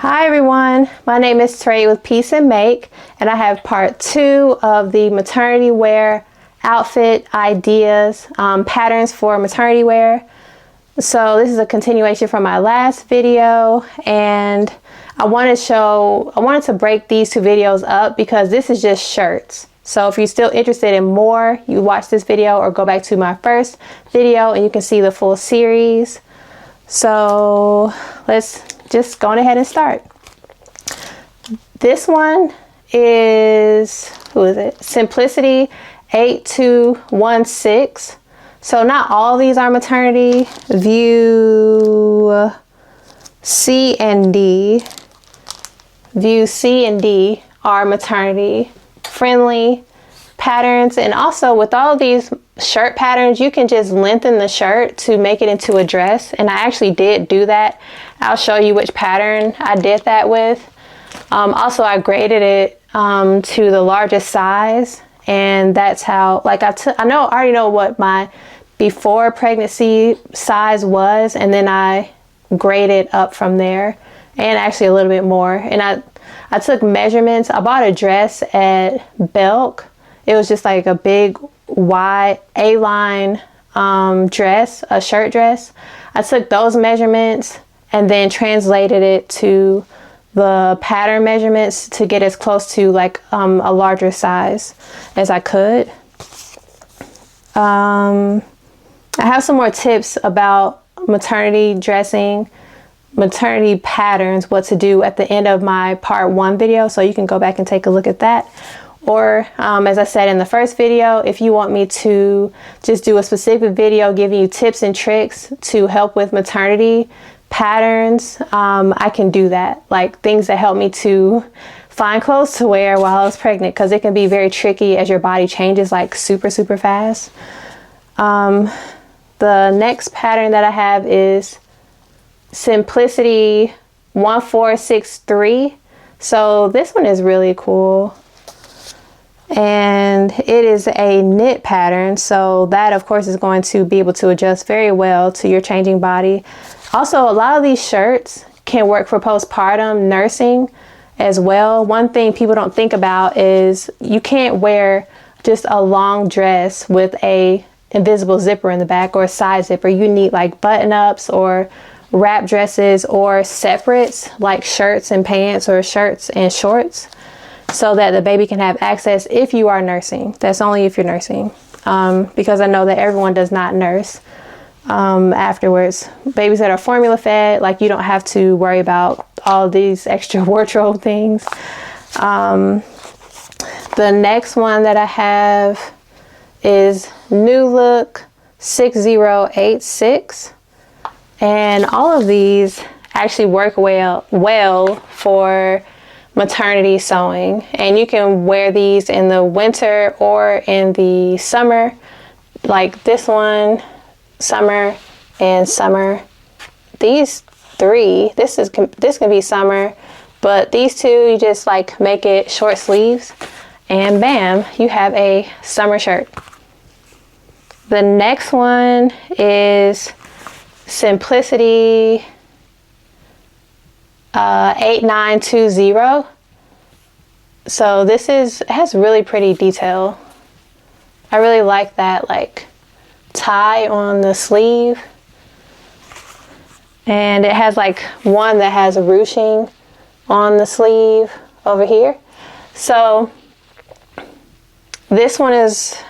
Hi everyone, my name is Trey with Piece and Make, and I have part 2 of the maternity wear outfit ideas, patterns for maternity wear. So this is a continuation from my last video, and I wanted to break these two videos up because this is just shirts. So if you're still interested in more, you watch this video or go back to my first video and you can see the full series. So let's just go ahead and start. This one is, who is it? Simplicity 8216. So not all these are maternity. View C and D are maternity friendly patterns. And also with all these shirt patterns, you can just lengthen the shirt to make it into a dress, and I actually did do that. I'll show you which pattern I did that with. Also, I graded it to the largest size, and that's how, like, I already know what my before pregnancy size was, and then I graded up from there, and actually a little bit more. And I took measurements. I bought a dress at Belk. It was just like a big wide A-line dress, a shirt dress. I took those measurements and then translated it to the pattern measurements to get as close to like a larger size as I could. I have some more tips about maternity dressing, maternity patterns, what to do at the end of my part 1 video, so you can go back and take a look at that. Or as I said in the first video, if you want me to just do a specific video giving you tips and tricks to help with maternity patterns, I can do that. Like things that help me to find clothes to wear while I was pregnant, because it can be very tricky as your body changes like super fast. The next pattern that I have is Simplicity 1463. So this one is really cool. And it is a knit pattern, so that of course is going to be able to adjust very well to your changing body. Also, a lot of these shirts can work for postpartum nursing as well. One thing people don't think about is you can't wear just a long dress with a invisible zipper in the back or a side zipper. You need like button-ups or wrap dresses or separates like shirts and pants or shirts and shorts, so that the baby can have access if you are nursing. That's only if you're nursing, because I know that everyone does not nurse afterwards. Babies that are formula fed, like, you don't have to worry about all these extra wardrobe things. The next one that I have is New Look 6086, and all of these actually work well for maternity sewing, and you can wear these in the winter or in the summer. Like this one, summer and summer. These three, this can be summer, but these two, you just like make it short sleeves and bam, you have a summer shirt. The next one is Simplicity 8920. So this has really pretty detail. I really like that like tie on the sleeve, and it has like one that has a ruching on the sleeve over here. So this one is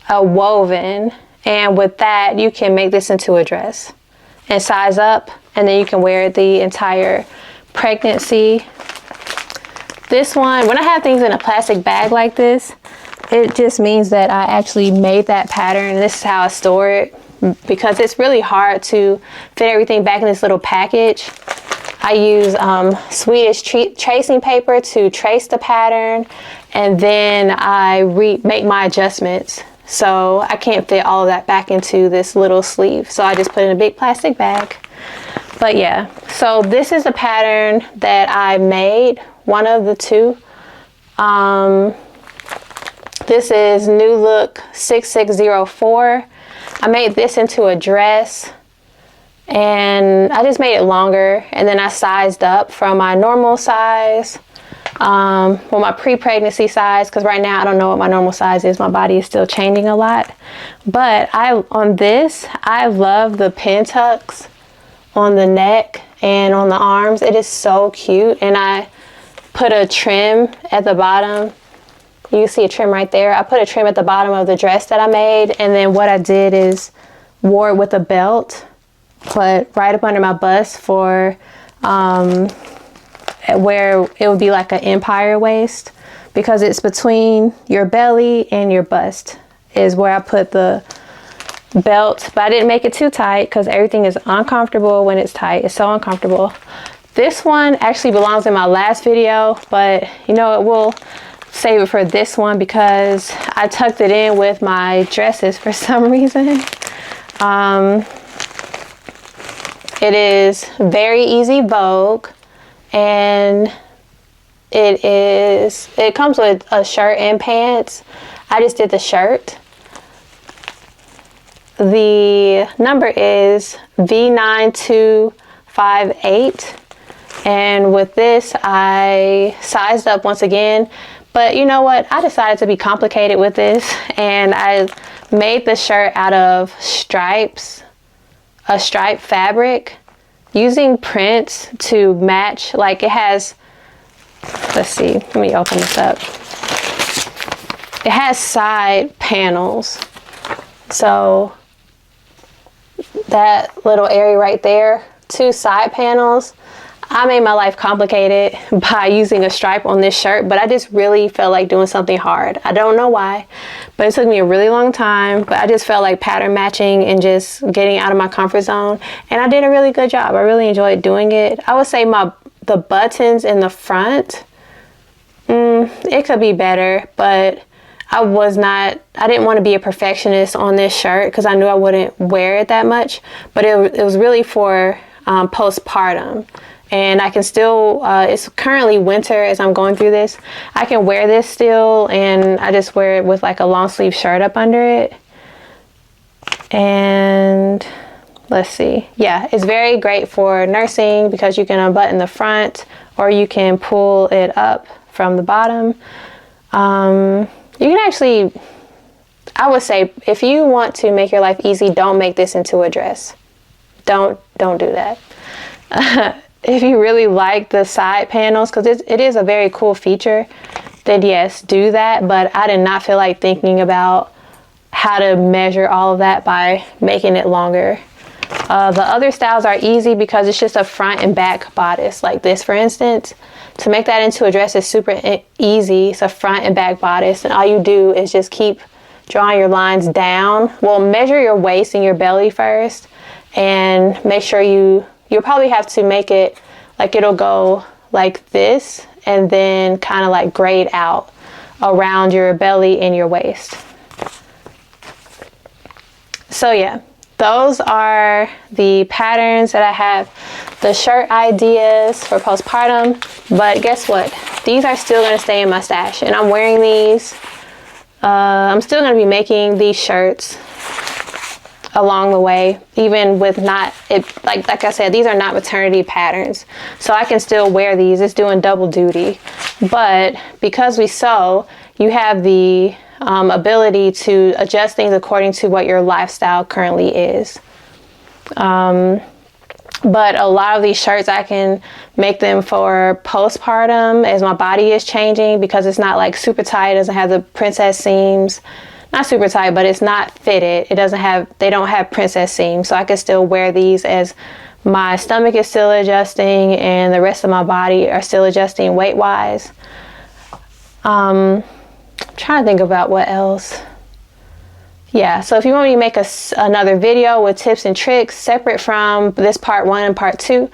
a woven, and with that you can make this into a dress and size up, and then you can wear it the entire pregnancy. This one, when I have things in a plastic bag like this, it just means that I actually made that pattern, and this is how I store it, because it's really hard to fit everything back in this little package. I use Swedish tracing paper to trace the pattern, and then I make my adjustments. So I can't fit all of that back into this little sleeve, so I just put it in a big plastic bag. But yeah, so this is the pattern that I made, one of the two. This is New Look 6604. I made this into a dress, and I just made it longer, and then I sized up from my normal size, well, my pre-pregnancy size, because right now I don't know what my normal size is. My body is still changing a lot. But on this, I love the pin tucks on the neck and on the arms. It is so cute, and I put a trim at the bottom. You can see a trim right there. I put a trim at the bottom of the dress that I made, and then what I did is wore it with a belt, put right up under my bust for where it would be like an empire waist, because it's between your belly and your bust is where I put the belt. But I didn't make it too tight because everything is uncomfortable when it's tight. It's so uncomfortable. This one actually belongs in my last video, but you know what, we'll save it for this one because I tucked it in with my dresses for some reason. It is very easy Vogue, and it comes with a shirt and pants. I just did the shirt. The number is V9258, and with this I sized up once again. But you know what, I decided to be complicated with this, and I made the shirt out of stripes, a striped fabric, using prints to match. Like it has, let's see, let me open this up. It has side panels, so that little area right there, 2 side panels. I made my life complicated by using a stripe on this shirt, but I just really felt like doing something hard. I don't know why, but it took me a really long time, but I just felt like pattern matching and just getting out of my comfort zone, and I did a really good job. I really enjoyed doing it. I would say the buttons in the front, it could be better, but I didn't want to be a perfectionist on this shirt because I knew I wouldn't wear it that much, but it was really for postpartum. And I can still, it's currently winter as I'm going through this. I can wear this still, and I just wear it with like a long sleeve shirt up under it. And let's see. Yeah, it's very great for nursing because you can unbutton the front or you can pull it up from the bottom. You can actually, I would say, if you want to make your life easy, don't make this into a dress. Don't do that. If you really like the side panels, because it is a very cool feature, then yes, do that. But I did not feel like thinking about how to measure all of that by making it longer. The other styles are easy because it's just a front and back bodice, like this for instance. To make that into a dress is super easy. It's a front and back bodice, and all you do is just keep drawing your lines down. Well, measure your waist and your belly first, and make sure you'll probably have to make it like it'll go like this and then kind of like grade out around your belly and your waist. So yeah, those are the patterns that I have, the shirt ideas for postpartum. But guess what? These are still going to stay in my stash, and I'm wearing these. I'm still going to be making these shirts along the way, even with not it like I said, these are not maternity patterns, so I can still wear these. It's doing double duty. But because we sew, you have the ability to adjust things according to what your lifestyle currently is. But a lot of these shirts, I can make them for postpartum as my body is changing, because it's not like super tight. It doesn't have the princess seams. Not super tight, but it's not fitted. They don't have princess seams. So I can still wear these as my stomach is still adjusting and the rest of my body are still adjusting weight wise. I'm trying to think about what else. Yeah, so if you want me to make another video with tips and tricks separate from this part 1 and part 2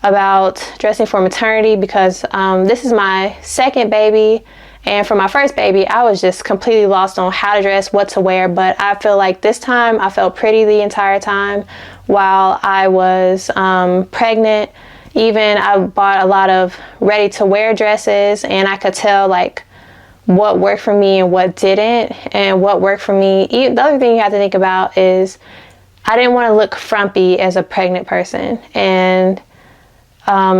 about dressing for maternity, because this is my second baby, and for my first baby I was just completely lost on how to dress, what to wear. But I feel like this time I felt pretty the entire time while I was pregnant. Even I bought a lot of ready to wear dresses, and I could tell like what worked for me and what didn't. And what worked for me, the other thing you have to think about is I didn't want to look frumpy as a pregnant person. And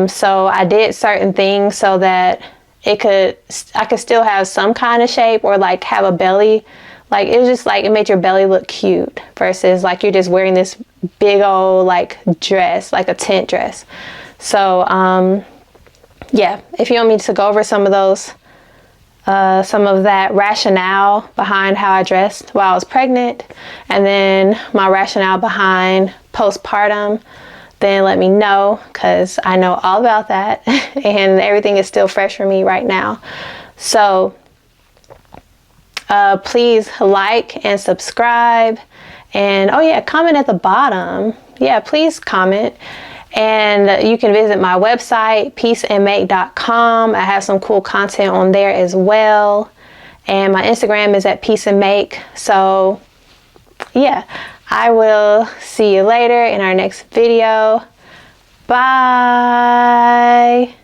so I did certain things so that I could still have some kind of shape, or like have a belly. Like, it was just like, it made your belly look cute versus like you're just wearing this big old like dress, like a tent dress. So yeah, if you want me to go over some of those, some of that rationale behind how I dressed while I was pregnant, and then my rationale behind postpartum, then let me know, because I know all about that and everything is still fresh for me right now. So please like and subscribe, and oh yeah, comment at the bottom. Yeah, please comment. And you can visit my website, peaceandmake.com. I have some cool content on there as well. And my Instagram is at peaceandmake. So yeah, I will see you later in our next video. Bye.